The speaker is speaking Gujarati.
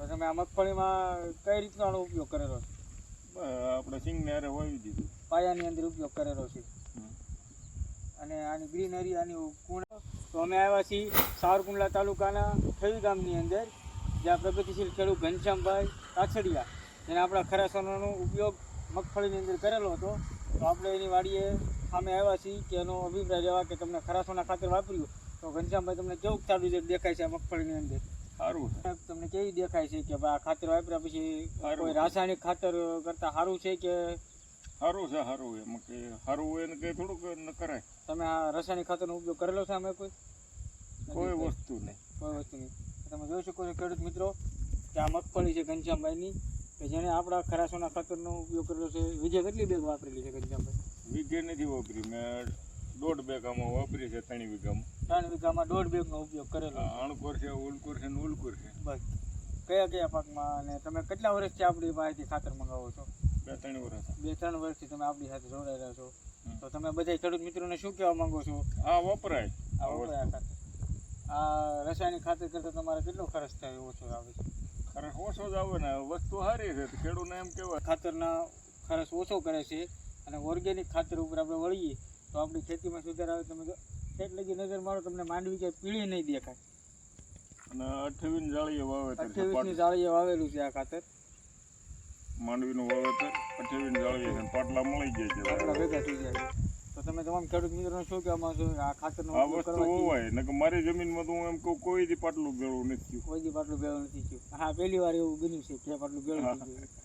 તો તમે આ મગફળીમાં કઈ રીતનો આનો ઉપયોગ કરેલો છે? આપણે સિંગને હારે વાવી દીધું, પાયાની અંદર ઉપયોગ કરેલો છે. અને આની ગ્રીનરી આની કુણ. તો અમે આવ્યા છીએ સાવરકુંડલા તાલુકાના ખેવી ગામની અંદર, જ્યાં પ્રગતિશીલ ખેડૂત ઘનશ્યામભાઈ કાછડિયા જેને આપણા ખરાસોનો ઉપયોગ મગફળીની અંદર કરેલો હતો. તો આપણે એની વાડીએ સામે આવ્યા છીએ કે એનો અભિપ્રાય લેવા કે તમને ખરાસોના ખાતર વાપર્યું તો ઘનશ્યામભાઈ તમને કેવું સારું રિઝલ્ટ દેખાય છે આ મગફળીની અંદર? સારું છે. તમને કેવી દેખાય છે કે આ ખાતર વાપર્યા પછી કોઈ રાસાયણિક ખાતર કરતાં સારું છે કે? સારું છે, સારું એમ કે સારું હોય ને કંઈ થોડુંક ન કરાય. તમે આ રાસાયણિક ખાતરનો ઉપયોગ કરેલો છે? અમે કોઈ વસ્તુ નહીં, કોઈ વસ્તુ નહીં. તમે જોઈ શકો છો ખેડૂત મિત્રો કે આ મગફળી છે ઘનશ્યામભાઈની, કે જેણે આપણા ખરાસોના ખાતરનો ઉપયોગ કરેલો છે. વીઘે કેટલી બેગ વાપરેલી છે ઘનશ્યામભાઈ? વીઘે નથી વાપરી, મેં 1.5 વીઘામાં વાપરી છે. 3 વીઘામાં 3 વીઘામાં 1.5 બેગનો ઉપયોગ કરેલો. અણકોર છે, ઉલકોર છે ને ઉલકોર છે. બસ કયા કયા પાકમાં? અને તમે કેટલા વર્ષથી આપણી પાસેથી ખાતર મંગાવો છો? 2-3 વર્ષ. 2-3 વર્ષથી તમે આપણી સાથે જોડાયેલા છો. તો તમે બધા ખેડૂત મિત્રોને શું કહેવા માંગો છો? આ વપરાય, આ વપરાય ખાતર. આ રાસાયણિક ખાતર કરતાં તમારે કેટલો ખર્ચ થાય ઓછો આવે છે? ખર્ચ ઓછો જ આવે ને, વસ્તુ સારી છે. ખેડૂતને એમ કહેવાય ખાતરના ખર્ચ ઓછો કરે છે અને ઓર્ગેનિક ખાતર ઉપર આપણે વળીએ તો આપણી ખેતીમાં સુધાર આવે. તમે ખેત લગી નજર મારો, તમને માંડવી કે પીળી નહીં દેખાય. અને 28 જાળીએ વાવેતર, 28ની જાળીએ વાવેલું છે આ ખાતર. માંડવીનું વાવેતર 28 જાળીએ છે, પાટલા મળી જાય છે, પાટલા ભેગા થઈ જાય. તો તમે તમામ ખેડૂત મિત્રોને શું કહેવા માંગો છો? આ ખાતરનો આ ઉપયોગ વસ્તુ કરવાથી હોવાય ને કે મારી જમીનમાં તો હું એમ કહું કોઈ દી પાટલું ભેળું નથી થયું. કોઈ દી પાટલું ભેળું નથી થયું. હા, પહેલી વાર એવું બન્યું છે કે પાટલું ભેળું થઈ ગયું.